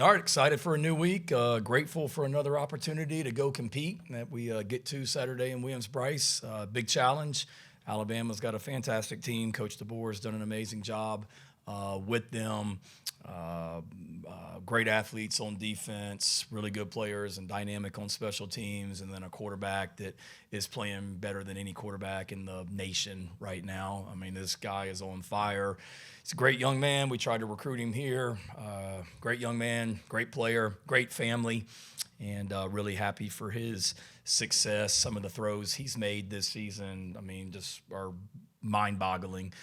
All right, excited for a new week. Grateful for another opportunity to go compete that we get to Saturday in Williams-Brice. Big challenge. Alabama's got a fantastic team. Coach DeBoer has done an amazing job with them. Great athletes on defense, really good players and dynamic on special teams, and then a quarterback that is playing better than any quarterback in the nation right now. I mean, this guy is on fire. He's a great young man. We tried to recruit him here. Great young man, great player, great family, and really happy for his success. Some of the throws he's made this season, I mean, just are mind-boggling.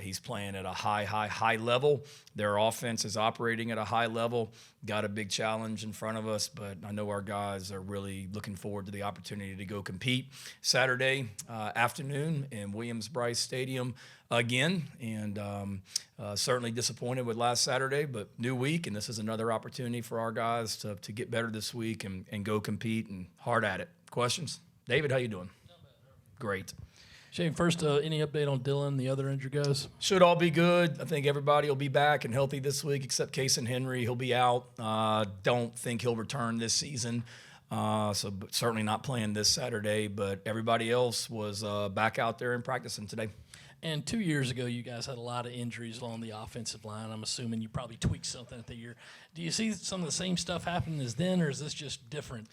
He's playing at a high level. Their offense is operating at a high level. Got a big challenge in front of us, but I know our guys are really looking forward to the opportunity to go compete Saturday afternoon in Williams-Brice Stadium again. And certainly disappointed with last Saturday, but new week, and this is another opportunity for our guys to get better this week and go compete and hard at it. Questions? David, how you doing? Great. Shane, first, any update on Dylan, the other injured guys? Should all be good. I think everybody will be back and healthy this week except Kason Henry. He'll be out. Don't think he'll return this season, so certainly not playing this Saturday. But everybody else was back out there and practicing today. And 2 years ago, you guys had a lot of injuries along the offensive line. I'm assuming you probably tweaked something at the year. Do you see some of the same stuff happening as then, or is this just different?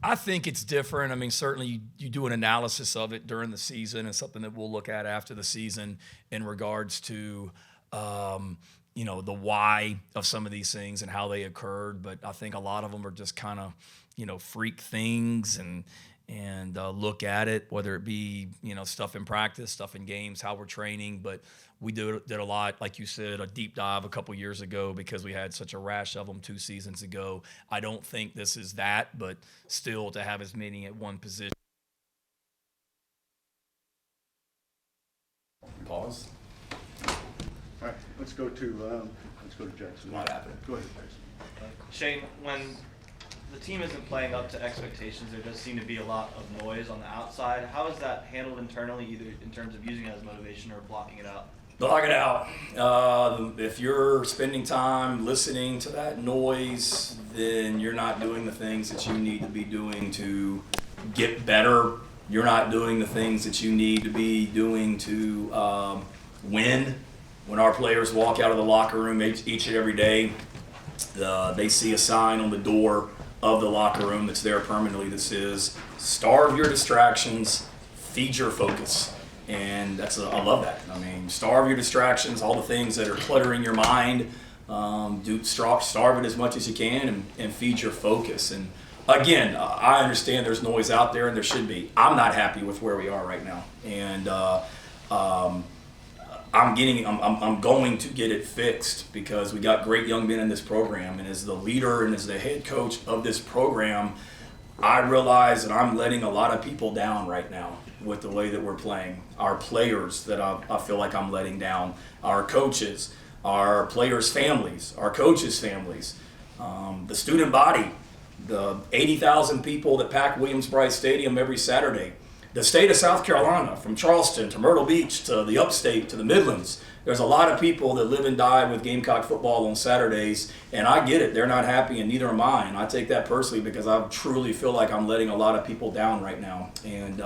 I think it's different. I mean, certainly you do an analysis of it during the season, and something that we'll look at after the season in regards to, the why of some of these things and how they occurred. But I think a lot of them are just kind of, freak things and look at it, whether it be, stuff in practice, stuff in games, how we're training. But we did a lot, like you said, a deep dive a couple years ago because we had such a rash of them 2 seasons ago. I don't think this is that, but still to have as many at one position. Pause. All right, let's go to Jackson. Not happening. Go ahead, Jackson. Shane, when the team isn't playing up to expectations, there does seem to be a lot of noise on the outside. How is that handled internally, either in terms of using it as motivation or blocking it out? Block it out. If you're spending time listening to that noise, then you're not doing the things that you need to be doing to get better. You're not doing the things that you need to be doing to win. When our players walk out of the locker room each and every day, they see a sign on the door of the locker room that's there permanently that says, starve your distractions, feed your focus. And I love that. I mean, starve your distractions, all the things that are cluttering your mind. Starve it as much as you can and feed your focus. And again, I understand there's noise out there, and there should be. I'm not happy with where we are right now, and I'm going to get it fixed because we got great young men in this program. And as the leader and as the head coach of this program, I realize that I'm letting a lot of people down right now with the way that we're playing. Our players that I feel like I'm letting down, our coaches, our players' families, our coaches' families, the student body, the 80,000 people that pack Williams-Brice Stadium every Saturday, the state of South Carolina, from Charleston to Myrtle Beach to the upstate to the Midlands. There's a lot of people that live and die with Gamecock football on Saturdays, and I get it. They're not happy, and neither am I. And I take that personally because I truly feel like I'm letting a lot of people down right now. And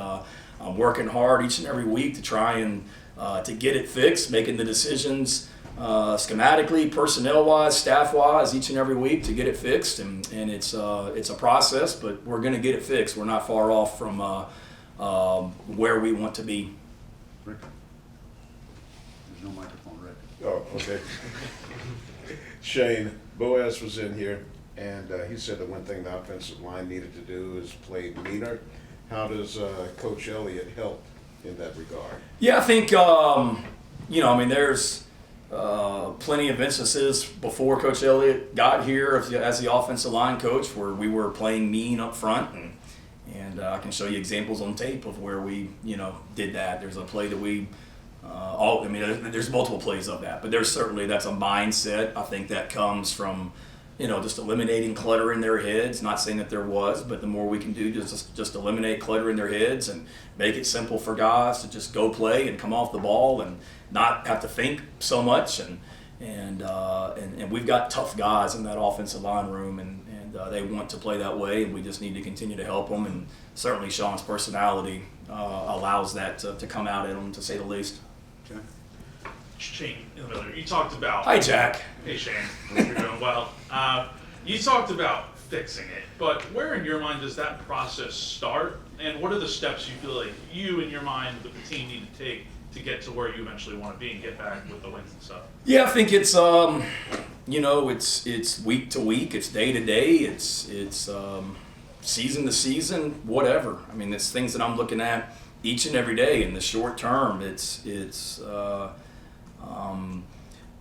I'm working hard each and every week to try and to get it fixed, making the decisions schematically, personnel-wise, staff-wise, each and every week to get it fixed. And it's a process, but we're going to get it fixed. We're not far off from where we want to be. Rick? There's no microphone, Rick. Oh, okay. Shane, Boaz was in here, and he said that one thing the offensive line needed to do is play meaner. How does Coach Elliott help in that regard? Yeah, I think, there's plenty of instances before Coach Elliott got here as the offensive line coach where we were playing mean up front. And I can show you examples on tape of where we, did that. There's a play that we, there's multiple plays of that, but that's a mindset. I think that comes from, just eliminating clutter in their heads. Not saying that there was, but the more we can do, just eliminate clutter in their heads and make it simple for guys to just go play and come off the ball and not have to think so much. And we've got tough guys in that offensive line room, and they want to play that way, and we just need to continue to help them. And certainly Sean's personality allows that to come out in them, to say the least. Okay. Shane Miller, you talked about. Hi, Jack. Hey, Shane. Hope you're doing well. You talked about fixing it, but where in your mind does that process start? And what are the steps you feel like you, in your mind, with the team, need to take to get to where you eventually want to be and get back with the wins and stuff? Yeah, I think it's it's week to week, it's day to day, it's season to season, whatever. I mean, it's things that I'm looking at each and every day in the short term. It's the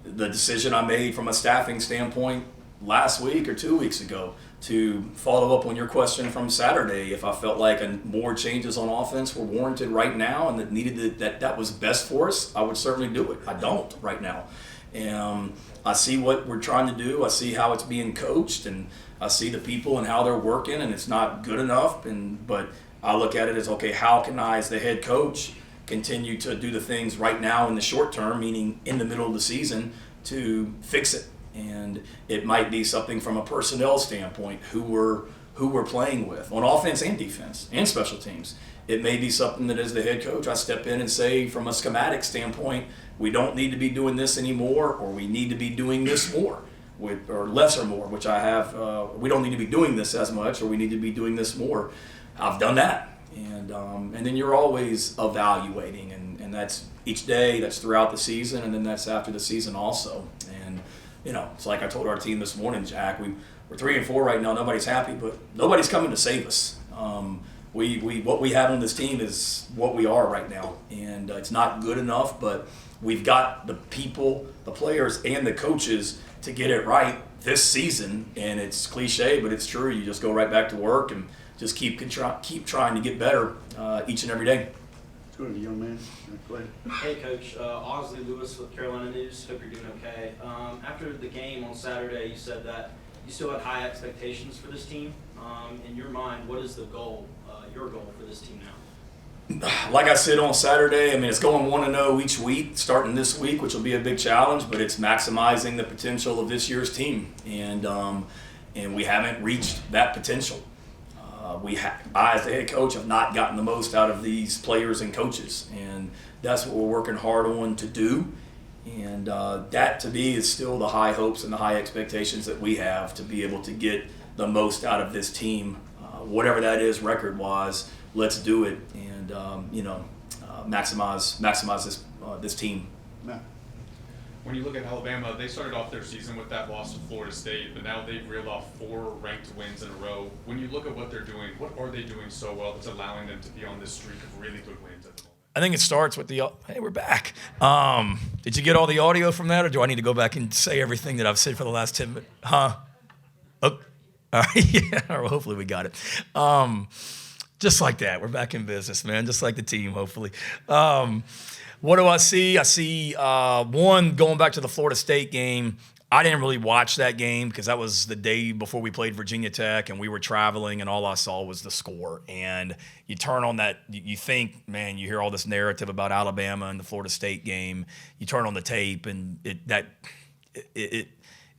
decision I made from a staffing standpoint last week or 2 weeks ago to follow up on your question from Saturday. If I felt like more changes on offense were warranted right now and that needed that was best for us, I would certainly do it. I don't right now. And I see what we're trying to do. I see how it's being coached, and I see the people and how they're working, and it's not good enough. But I look at it as, okay, how can I, as the head coach, continue to do the things right now in the short term, meaning in the middle of the season, to fix it. And it might be something from a personnel standpoint, who we're playing with on offense and defense and special teams. It may be something that, as the head coach, I step in and say, from a schematic standpoint, we don't need to be doing this anymore, or we need to be doing this more, or less or more, which I have. We don't need to be doing this as much, or we need to be doing this more. I've done that. And then you're always evaluating, and that's each day, that's throughout the season, and then that's after the season also. And it's like I told our team this morning, Jack, we're 3-4 right now. Nobody's happy, but nobody's coming to save us. What we have on this team is what we are right now, and it's not good enough, but we've got the people, the players, and the coaches to get it right this season. And it's cliche, but it's true. You just go right back to work and just keep trying to get better each and every day. Let's go to the young man. Go ahead. Hey, Coach. Osley Lewis with Carolina News. Hope you're doing okay. After the game on Saturday, you said that you still had high expectations for this team. In your mind, what is the goal, your goal for this team now? Like I said on Saturday, I mean, it's going 1-0 each week, starting this week, which will be a big challenge, but it's maximizing the potential of this year's team. And we haven't reached that potential. I, as the head coach, have not gotten the most out of these players and coaches, and that's what we're working hard on to do. And that, to me, is still the high hopes and the high expectations that we have to be able to get the most out of this team, whatever that is record-wise. Let's do it, and maximize this team. Matt. When you look at Alabama, they started off their season with that loss to Florida State, but now they've reeled off 4 ranked wins in a row. When you look at what they're doing, what are they doing so well that's allowing them to be on this streak of really good wins at the moment? I think it starts with hey, we're back. Did you get all the audio from that, or do I need to go back and say everything that I've said for the last 10 minutes? Oh, all right, yeah, well, hopefully we got it. Just like that, we're back in business, man, just like the team, hopefully. What do I see? I see, one, going back to the Florida State game, I didn't really watch that game because that was the day before we played Virginia Tech, and we were traveling, and all I saw was the score. And you turn on that, you think, man, you hear all this narrative about Alabama and the Florida State game. You turn on the tape, and it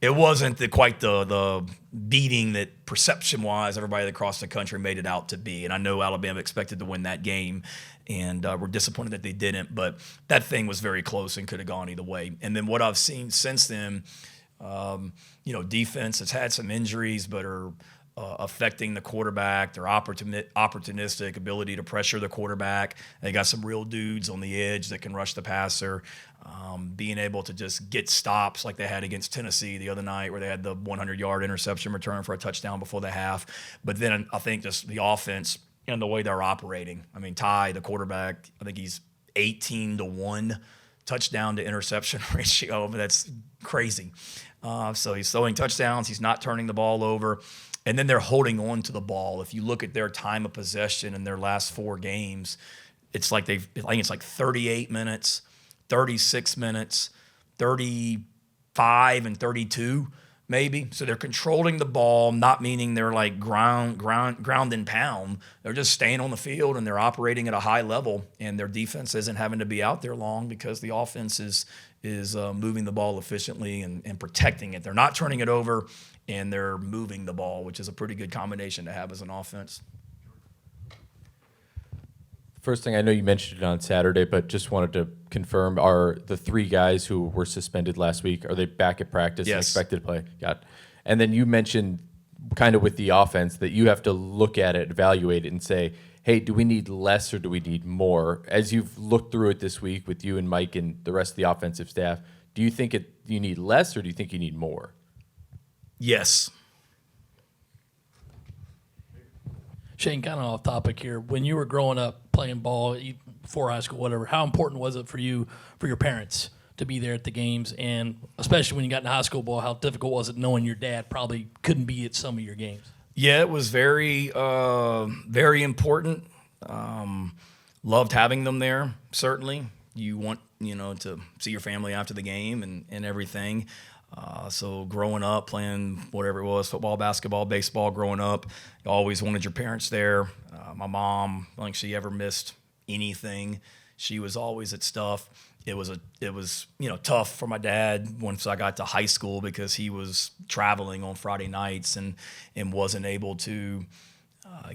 wasn't quite the beating that perception-wise everybody across the country made it out to be. And I know Alabama expected to win that game, and we're disappointed that they didn't. But that thing was very close and could have gone either way. And then what I've seen since then, defense has had some injuries, but are affecting the quarterback. Their opportunistic ability to pressure the quarterback. They got some real dudes on the edge that can rush the passer. Being able to just get stops like they had against Tennessee the other night, where they had the 100-yard interception return for a touchdown before the half. But then I think just the offense and the way they're operating. I mean, Ty, the quarterback, I think he's 18-1 touchdown to interception ratio. But that's crazy. So he's throwing touchdowns. He's not turning the ball over. And then they're holding on to the ball. If you look at their time of possession in their last 4 games, it's like I think it's like 38 minutes, 36 minutes, 35 and 32. maybe. So they're controlling the ball, not meaning they're like ground and pound. They're just staying on the field and they're operating at a high level, and their defense isn't having to be out there long because the offense is moving the ball efficiently and protecting it. They're not turning it over, and they're moving the ball, which is a pretty good combination to have as an offense. First thing, I know you mentioned it on Saturday, but just wanted to confirm, are the 3 guys who were suspended last week, are they back at practice and Yes. expected to play? Got it. And then you mentioned kind of with the offense that you have to look at it, evaluate it, and say, hey, do we need less or do we need more? As you've looked through it this week with you and Mike and the rest of the offensive staff, do you think you need less or do you think you need more? Yes. Shane, kind of off topic here. When you were growing up playing ball, before high school, whatever, how important was it for you, for your parents, to be there at the games? And especially when you got into high school ball, how difficult was it knowing your dad probably couldn't be at some of your games? Yeah, it was very, very important. Loved having them there, certainly. You want, to see your family after the game and everything. So growing up, playing whatever it was, football, basketball, baseball, growing up, you always wanted your parents there. My mom, I don't think she ever missed anything. She was always at stuff. It was tough for my dad once I got to high school because he was traveling on Friday nights and wasn't able to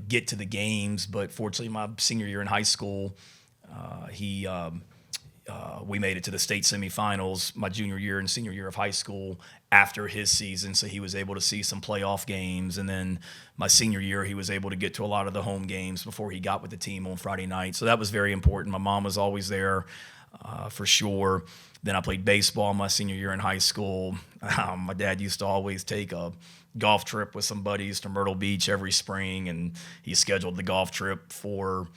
get to the games. But fortunately, my senior year in high school, we made it to the state semifinals my junior year and senior year of high school after his season, so he was able to see some playoff games. And then my senior year, he was able to get to a lot of the home games before he got with the team on Friday night. So that was very important. My mom was always there for sure. Then I played baseball my senior year in high school. My dad used to always take a golf trip with some buddies to Myrtle Beach every spring, and he scheduled the golf trip for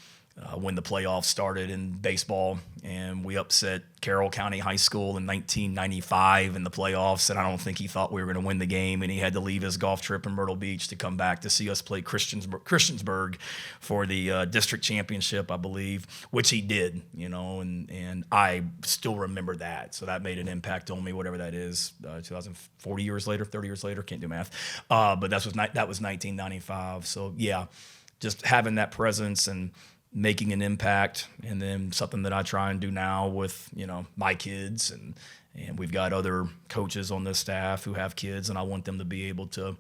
when the playoffs started in baseball, and we upset Carroll County High School in 1995 in the playoffs, and I don't think he thought we were going to win the game, and he had to leave his golf trip in Myrtle Beach to come back to see us play Christiansburg for the district championship, I believe, which he did, and I still remember that. So that made an impact on me, whatever that is, 40 years later, 30 years later, can't do math, but that was 1995. So yeah, just having that presence and making an impact, and then something that I try and do now with, my kids, and we've got other coaches on this staff who have kids, and I want them to be able to,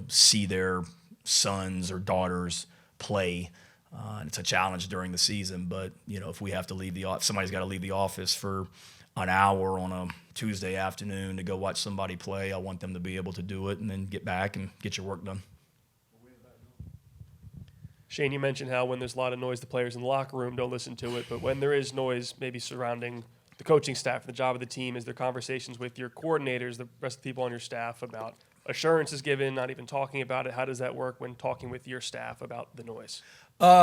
see their sons or daughters play. And it's a challenge during the season, but, if we have to leave somebody's got to leave the office for an hour on a Tuesday afternoon to go watch somebody play, I want them to be able to do it and then get back and get your work done. Shane, you mentioned how when there's a lot of noise, the players in the locker room don't listen to it, but when there is noise maybe surrounding the coaching staff, the job of the team, is there conversations with your coordinators, the rest of the people on your staff, about assurances given, not even talking about it? How does that work when talking with your staff about the noise?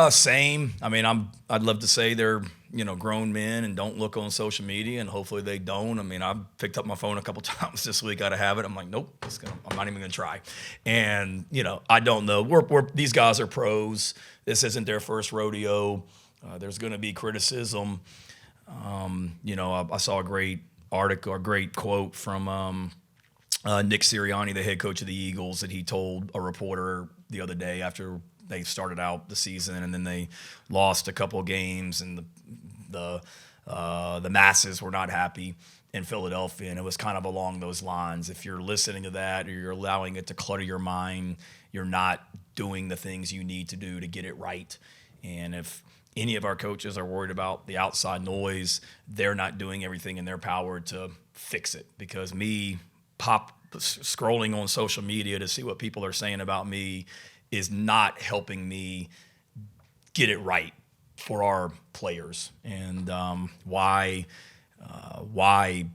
Same. I mean, I'd love to say they're, grown men and don't look on social media, and hopefully they don't. I mean, I've picked up my phone a couple times this week out of habit. I'm like, nope, I'm not even gonna try. And, I don't know. These guys are pros. This isn't their first rodeo. There's gonna be criticism. I saw a great article, a great quote from Nick Sirianni, the head coach of the Eagles, that he told a reporter the other day after they started out the season and then they lost a couple of games, and the masses were not happy in Philadelphia. And it was kind of along those lines. If you're listening to that or you're allowing it to clutter your mind, you're not doing the things you need to do to get it right. And if any of our coaches are worried about the outside noise, they're not doing everything in their power to fix it. Because me scrolling on social media to see what people are saying about me is not helping me get it right for our players. And why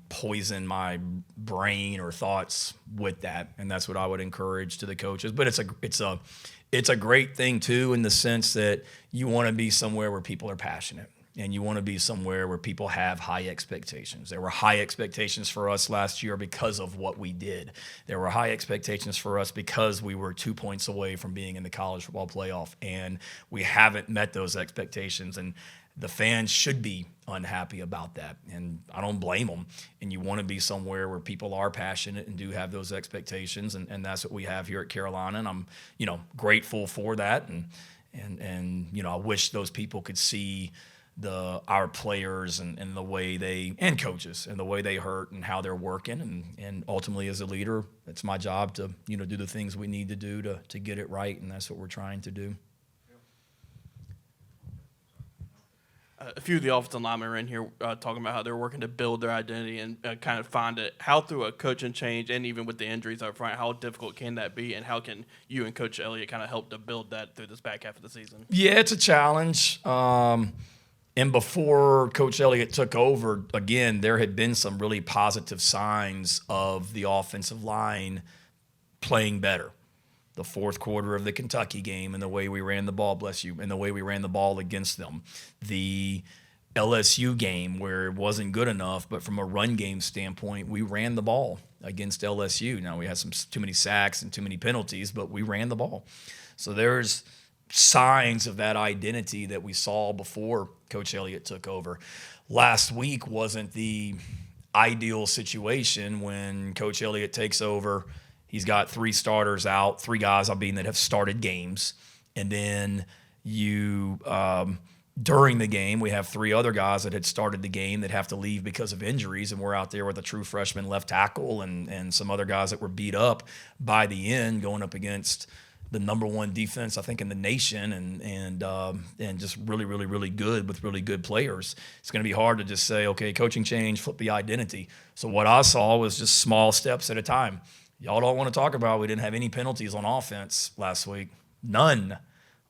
poison my brain or thoughts with that? And that's what I would encourage to the coaches. But it's a great thing too, in the sense that you want to be somewhere where people are passionate, and you want to be somewhere where people have high expectations. There were high expectations for us last year because of what we did. There were high expectations for us because we were 2 points away from being in the college football playoff, and we haven't met those expectations. And the fans should be unhappy about that, and I don't blame them. And you want to be somewhere where people are passionate and do have those expectations, and that's what we have here at Carolina. And I'm, grateful for that. And I wish those people could see our players and the way and coaches and the way they hurt and how they're working. And ultimately, as a leader, it's my job to do the things we need to do to get it right, and that's what we're trying to do. A few of the offensive linemen are in here talking about how they're working to build their identity and kind of find it. How through a coaching change and even with the injuries up front, how difficult can that be, and how can you and Coach Elliott kind of help to build that through this back half of the season? Yeah, it's a challenge. And before Coach Elliott took over, again, there had been some really positive signs of the offensive line playing better. The fourth quarter of the Kentucky game and the way we ran the ball, bless you, and the way we ran the ball against them. The LSU game where it wasn't good enough, but from a run game standpoint, we ran the ball against LSU. Now, we had too many sacks and too many penalties, but we ran the ball. So there's signs of that identity that we saw before Coach Elliott took over. Last week wasn't the ideal situation when Coach Elliott takes over. He's got 3 starters out, 3 guys, that have started games. And then during the game, we have 3 other guys that had started the game that have to leave because of injuries. And we're out there with a true freshman left tackle and some other guys that were beat up by the end, going up against the number 1 defense, I think, in the nation, and just really, really, really good with really good players. It's going to be hard to just say, okay, coaching change, flip the identity. So what I saw was just small steps at a time. Y'all don't want to talk about we didn't have any penalties on offense last week. None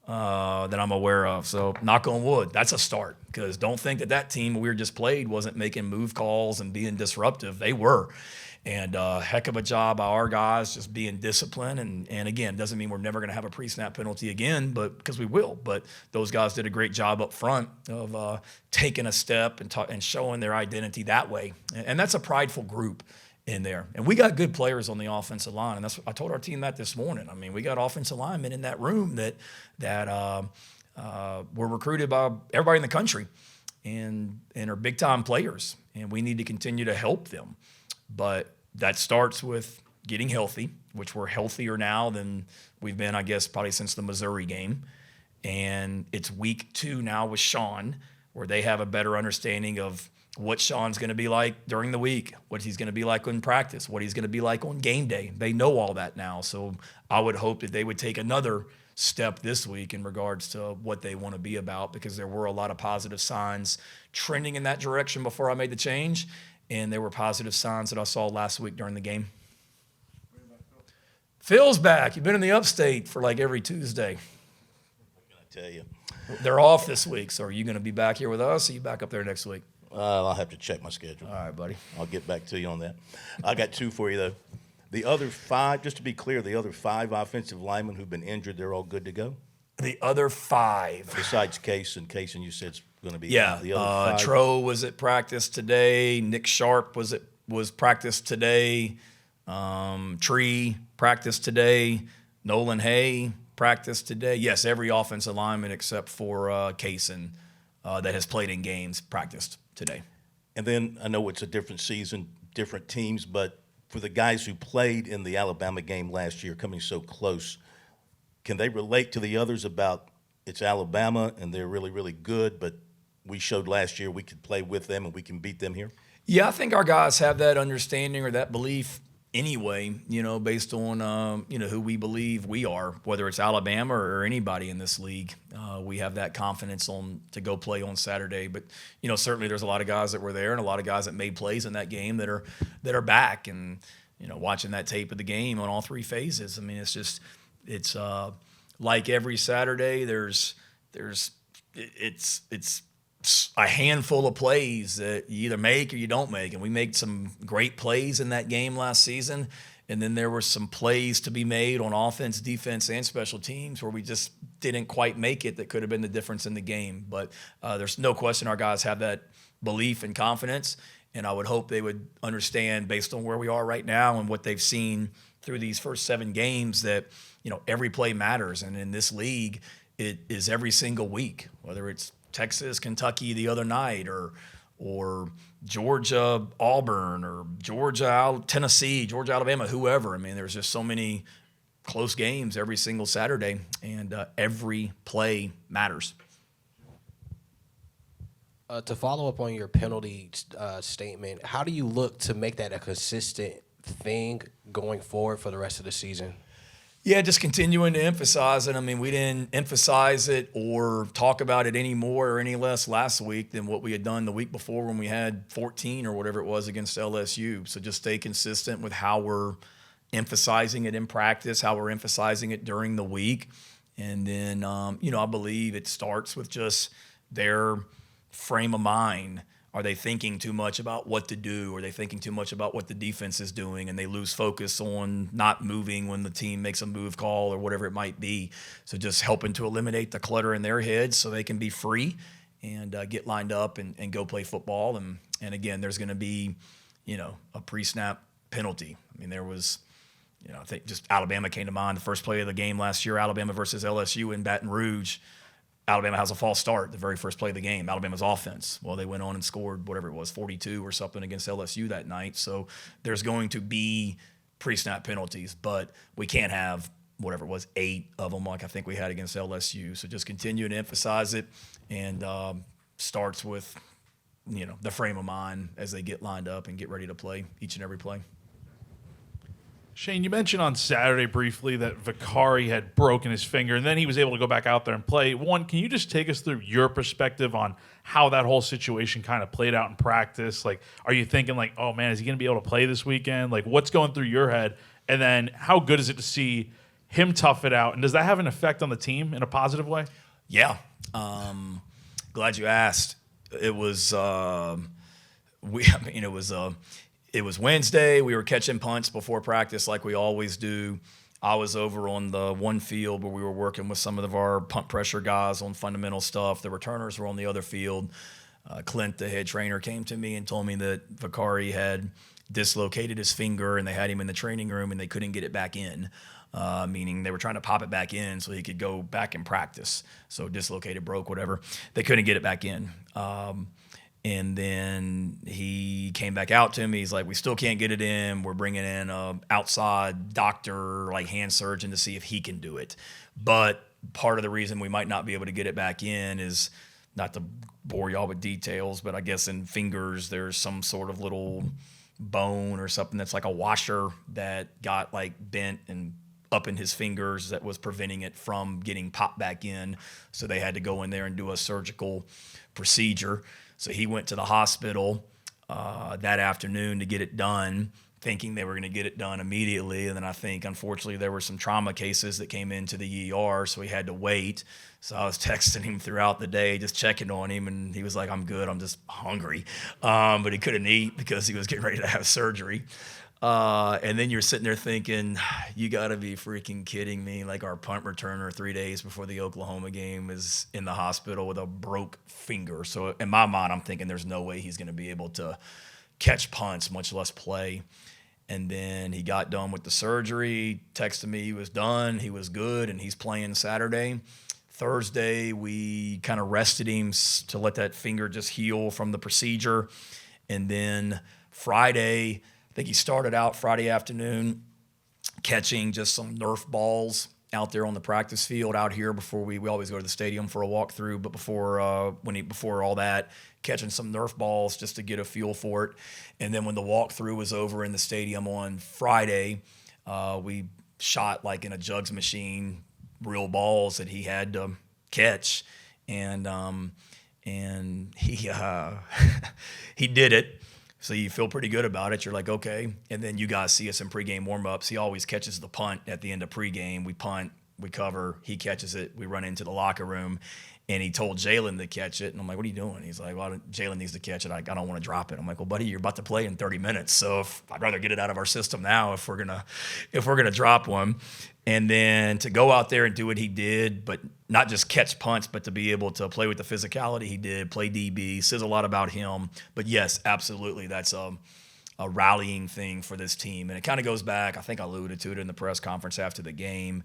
that I'm aware of. So knock on wood, that's a start, because don't think that team we just played wasn't making move calls and being disruptive. They were. And heck of a job by our guys just being disciplined. And again, doesn't mean we're never going to have a pre-snap penalty again, but because we will. But those guys did a great job up front of taking a step and showing their identity that way. And that's a prideful group in there. And we got good players on the offensive line. And I told our team that this morning. I mean, we got offensive linemen in that room that were recruited by everybody in the country and are big-time players. And we need to continue to help them. But that starts with getting healthy, which we're healthier now than we've been, I guess, probably since the Missouri game. And it's week 2 now with Sean, where they have a better understanding of what Sean's going to be like during the week, what he's going to be like in practice, what he's going to be like on game day. They know all that now. So I would hope that they would take another step this week in regards to what they want to be about, because there were a lot of positive signs trending in that direction before I made the change. And there were positive signs that I saw last week during the game. Phil's back. You've been in the upstate for like every Tuesday. What can I tell you? They're off this week, so are you going to be back here with us, or are you back up there next week? I'll have to check my schedule. All right, buddy. I'll get back to you on that. I got 2 for you, though. The other 5, just to be clear, the other 5 offensive linemen who've been injured, they're all good to go? The other 5. Besides Case, and you said it's going to be Yeah. the other 5. Tro was at practice today. Nick Sharp was practice today. Tree practiced today. Nolan Hay practiced today. Yes, every offensive lineman except for Kaysen that has played in games practiced today. And then I know it's a different season, different teams, but for the guys who played in the Alabama game last year, coming so close, can they relate to the others about it's Alabama and they're really, really good, but we showed last year we could play with them and we can beat them here? Yeah, I think our guys have that understanding or that belief anyway, based on, who we believe we are, whether it's Alabama or anybody in this league. We have that confidence to go play on Saturday. But, certainly there's a lot of guys that were there and a lot of guys that made plays in that game that are back. And, watching that tape of the game on all 3 phases, I mean, it's like every Saturday it's a handful of plays that you either make or you don't make. And we made some great plays in that game last season. And then there were some plays to be made on offense, defense, and special teams where we just didn't quite make it that could have been the difference in the game. But there's no question our guys have that belief and confidence. And I would hope they would understand, based on where we are right now and what they've seen through these first 7 games, that, every play matters. And in this league, it is every single week, whether it's Texas, Kentucky the other night, or Georgia, Auburn, or Georgia, Tennessee, Georgia, Alabama, whoever. I mean, there's just so many close games every single Saturday, and every play matters. To follow up on your penalty statement, how do you look to make that a consistent thing going forward for the rest of the season? Yeah, just continuing to emphasize it. I mean, we didn't emphasize it or talk about it any more or any less last week than what we had done the week before when we had 14 or whatever it was against LSU. So just stay consistent with how we're emphasizing it in practice, how we're emphasizing it during the week. And then, I believe it starts with just their frame of mind. Are they thinking too much about what to do? Are they thinking too much about what the defense is doing, and they lose focus on not moving when the team makes a move call or whatever it might be? So just helping to eliminate the clutter in their heads so they can be free and get lined up and go play football. And again, there's going to be, a pre-snap penalty. I mean, there was, I think just Alabama came to mind. The first play of the game last year, Alabama versus LSU in Baton Rouge. Alabama has a false start the very first play of the game. Alabama's offense. Well, they went on and scored whatever it was, 42 or something against LSU that night. So there's going to be pre-snap penalties, but we can't have whatever it was, 8 of them like I think we had against LSU. So just continue to emphasize it, and starts with, the frame of mind as they get lined up and get ready to play each and every play. Shane, you mentioned on Saturday briefly that Vicari had broken his finger, and then he was able to go back out there and play. One, can you just take us through your perspective on how that whole situation kind of played out in practice? Like, are you thinking like, oh man, is he going to be able to play this weekend? Like, what's going through your head? And then how good is it to see him tough it out? And does that have an effect on the team in a positive way? Yeah. Glad you asked. It was, it was Wednesday. We were catching punts before practice like we always do. I was over on the one field where we were working with some of our punt pressure guys on fundamental stuff. The returners were on the other field. Clint, the head trainer, came to me and told me that Vicari had dislocated his finger, and they had him in the training room and they couldn't get it back in, meaning they were trying to pop it back in so he could go back and practice. So dislocated, broke, whatever. They couldn't get it back in. And then he came back out to me. He's like, we still can't get it in. We're bringing in a outside doctor, like hand surgeon, to see if he can do it. But part of the reason we might not be able to get it back in is, not to bore y'all with details, but I guess in fingers there's some sort of little bone or something that's like a washer that got like bent and up in his fingers that was preventing it from getting popped back in. So they had to go in there and do a surgical procedure. So he went to the hospital that afternoon to get it done, thinking they were going to get it done immediately. And then I think, unfortunately, there were some trauma cases that came into the ER, so he had to wait. So I was texting him throughout the day, just checking on him, and he was like, I'm good, I'm just hungry. But he couldn't eat because he was getting ready to have surgery. And then you're sitting there thinking, you got to be freaking kidding me. Like, our punt returner 3 days before the Oklahoma game is in the hospital with a broke finger. So in my mind, I'm thinking there's no way he's going to be able to catch punts, much less play. And then he got done with the surgery, texted me he was done, he was good, and he's playing Saturday. Thursday, we kind of rested him to let that finger just heal from the procedure. And then Friday, I think he started out Friday afternoon catching just some Nerf balls out there on the practice field out here before we always go to the stadium for a walkthrough, but before all that, catching some Nerf balls just to get a feel for it. And then when the walkthrough was over in the stadium on Friday, we shot like in a jugs machine real balls that he had to catch, and he he did it. So you feel pretty good about it. You're like, okay. And then you guys see us in pregame warmups. He always catches the punt at the end of pregame. We punt, we cover, he catches it. We run into the locker room, and he told Jalen to catch it. And I'm like, what are you doing? He's like, well, Jalen needs to catch it. I don't want to drop it. I'm like, well, buddy, you're about to play in 30 minutes. So I'd rather get it out of our system now if we're gonna drop one. And then to go out there and do what he did, but not just catch punts, but to be able to play with the physicality he did, play DB, says a lot about him. But yes, absolutely, that's a rallying thing for this team. And it kind of goes back, I think I alluded to it in the press conference after the game,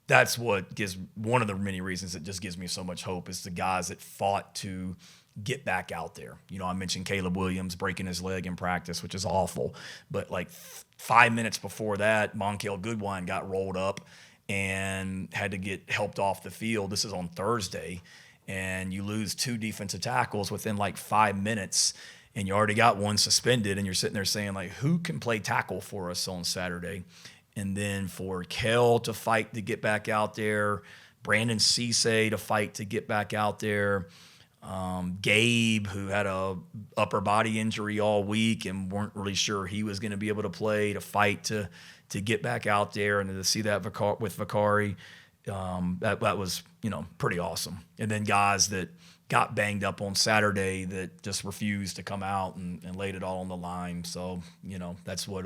that's what gives one of the many reasons it just gives me so much hope is the guys that fought to get back out there. You know, I mentioned Caleb Williams breaking his leg in practice, which is awful. But like 5 minutes before that, Monkel Goodwine got rolled up and had to get helped off the field. This is on Thursday. And you lose 2 defensive tackles within like 5 minutes, and you already got one suspended, and you're sitting there saying, like, who can play tackle for us on Saturday? And then for Kel to fight to get back out there, Brandon Cisse to fight to get back out there, Gabe, who had a upper body injury all week and weren't really sure he was going to be able to play, to fight to get back out there, and to see that with Vakari. That was, you know, pretty awesome. And then guys that got banged up on Saturday that just refused to come out and laid it all on the line. So, you know, that's what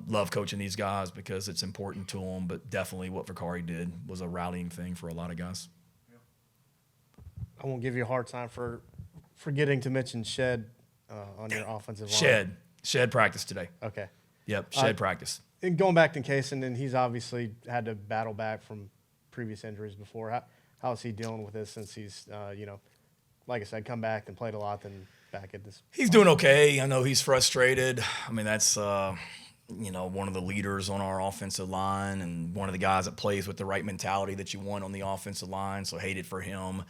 love coaching these guys because it's important to them. But definitely what Vakari did was a rallying thing for a lot of guys. I won't give you a hard time for forgetting to mention Shed on your offensive line. Shed practice today. Okay. Yep, Shed practice. And going back to Kaysen, and he's obviously had to battle back from previous injuries before. How is he dealing with this since he's, you know, like I said, come back and played a lot, then back at this? He's doing okay. I know he's frustrated. I mean, that's, you know, one of the leaders on our offensive line and one of the guys that plays with the right mentality that you want on the offensive line, so hate it for him.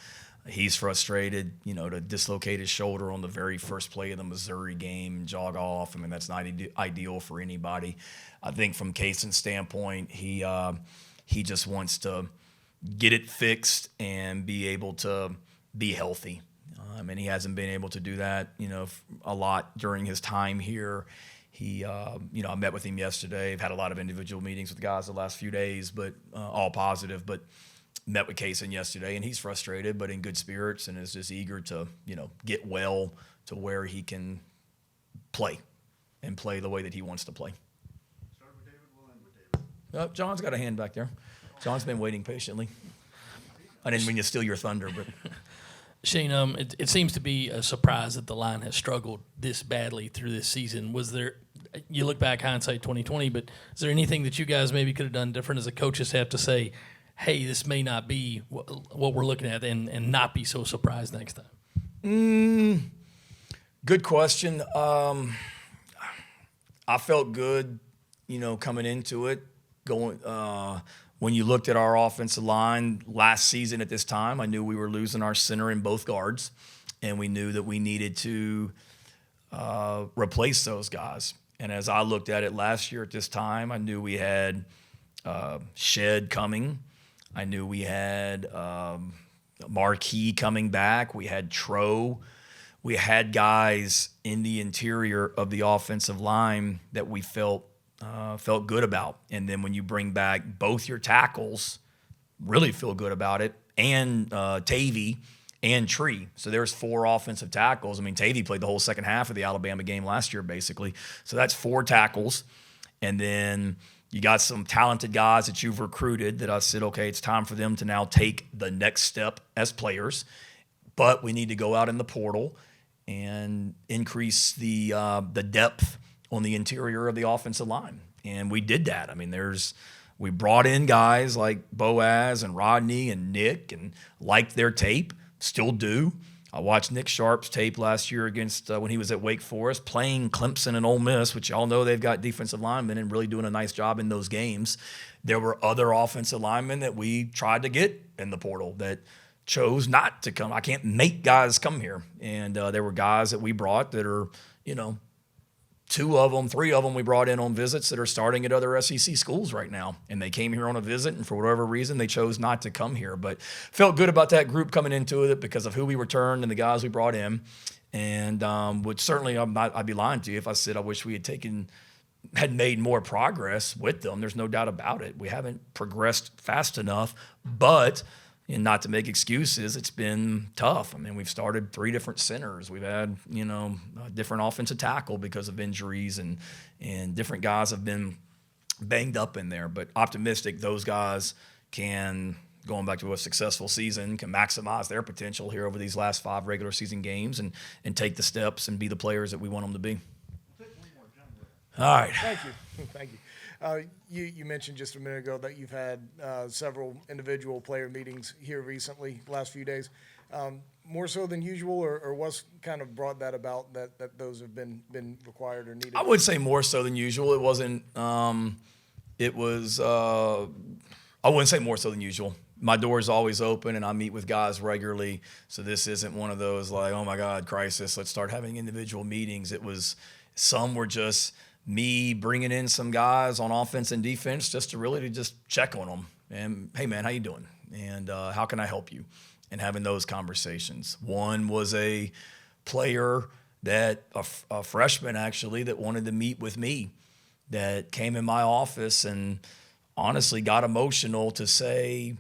He's frustrated, you know, to dislocate his shoulder on the very first play of the Missouri game and jog off. I mean, that's not ideal for anybody. I think from Kaysen's standpoint, he just wants to get it fixed and be able to be healthy. And he hasn't been able to do that, you know, a lot during his time here. He, you know, I met with him yesterday. I've had a lot of individual meetings with guys the last few days, but all positive. But met with Kaysen yesterday, and he's frustrated, but in good spirits, and is just eager to, you know, get well to where he can play and play the way that he wants to play. Start with David, we'll end with David. John's got a hand back there. John's been waiting patiently. I didn't mean to steal your thunder, but Shane, it seems to be a surprise that the line has struggled this badly through this season. Was there, you look back, hindsight 2020, but is there anything that you guys maybe could have done different as a coaches have to say, hey, this may not be what we're looking at, and not be so surprised next time? Good question. I felt good, you know, coming into it. When you looked at our offensive line last season at this time, I knew we were losing our center and both guards, and we knew that we needed to replace those guys. And as I looked at it last year at this time, I knew we had Shed coming. I knew we had Marquis coming back. We had Tro. We had guys in the interior of the offensive line that we felt good about. And then when you bring back both your tackles, really feel good about it, and Tavy and Tree. So there's 4 offensive tackles. I mean, Tavy played the whole second half of the Alabama game last year, basically. So that's 4 tackles. And then you got some talented guys that you've recruited that I said, okay, it's time for them to now take the next step as players. But we need to go out in the portal and increase the depth on the interior of the offensive line. And we did that. I mean, we brought in guys like Boaz and Rodney and Nick and liked their tape, still do. I watched Nick Sharp's tape last year against when he was at Wake Forest, playing Clemson and Ole Miss, which y'all know they've got defensive linemen and really doing a nice job in those games. There were other offensive linemen that we tried to get in the portal that chose not to come. I can't make guys come here. And there were guys that we brought that are, you know, 3 of them we brought in on visits that are starting at other SEC schools right now. And they came here on a visit, and for whatever reason, they chose not to come here. But felt good about that group coming into it because of who we returned and the guys we brought in. And would certainly, I'd be lying to you if I said I wish we had made more progress with them. There's no doubt about it. We haven't progressed fast enough, but and not to make excuses, it's been tough. I mean, we've started 3 different centers. We've had, you know, a different offensive tackle because of injuries, and different guys have been banged up in there. But optimistic those guys can, going back to a successful season, can maximize their potential here over these last 5 regular season games and take the steps and be the players that we want them to be. All right. Thank you. Thank you. You mentioned just a minute ago that you've had several individual player meetings here recently, last few days. More so than usual, or what's kind of brought that about that those have been required or needed? I would say more so than usual. It wasn't. It was. I wouldn't say more so than usual. My door is always open, and I meet with guys regularly. So this isn't one of those like, oh my God, crisis. Let's start having individual meetings. It was. Some were just me bringing in some guys on offense and defense just to just check on them. And hey man, how you doing? And how can I help you? And having those conversations. One was a player that a freshman actually that wanted to meet with me, that came in my office and honestly got emotional to say,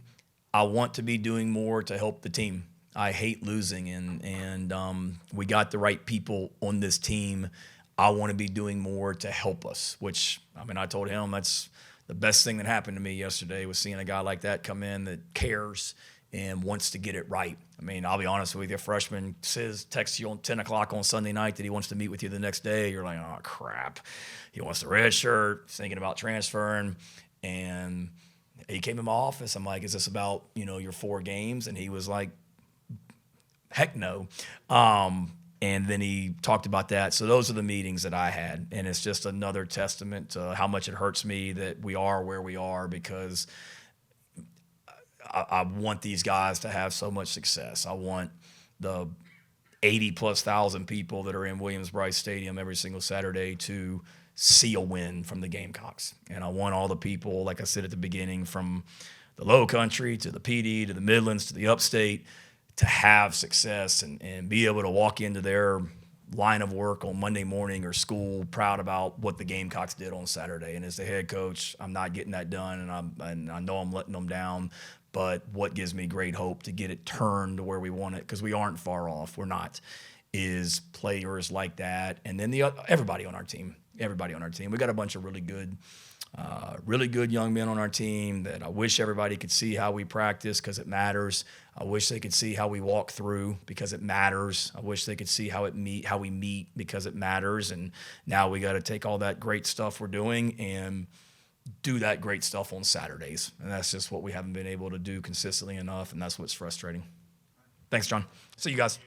I want to be doing more to help the team. I hate losing, and we got the right people on this team. I want to be doing more to help us, which, I mean, I told him that's the best thing that happened to me yesterday was seeing a guy like that come in that cares and wants to get it right. I mean, I'll be honest with you, a freshman texts you on 10 o'clock on Sunday night that he wants to meet with you the next day. You're like, oh, crap. He wants the red shirt, thinking about transferring. And he came in my office. I'm like, is this about, your 4 games? And he was like, heck no. And then he talked about that. So those are the meetings that I had. And it's just another testament to how much it hurts me that we are where we are, because I want these guys to have so much success. I want the 80+ thousand people that are in Williams-Brice Stadium every single Saturday to see a win from the Gamecocks. And I want all the people, like I said at the beginning, from the low country to the PD to the Midlands to the upstate, to have success and be able to walk into their line of work on Monday morning or school proud about what the Gamecocks did on Saturday. And as the head coach, I'm not getting that done, and I know I'm letting them down. But what gives me great hope to get it turned to where we want it, because we aren't far off, we're not, is players like that. And then everybody on our team. We got a bunch of really good young men on our team that I wish everybody could see how we practice, because it matters. I wish they could see how we walk through, because it matters. I wish they could see how we meet, because it matters. And now we got to take all that great stuff we're doing and do that great stuff on Saturdays. And that's just what we haven't been able to do consistently enough, and that's what's frustrating. Thanks, John. See you guys.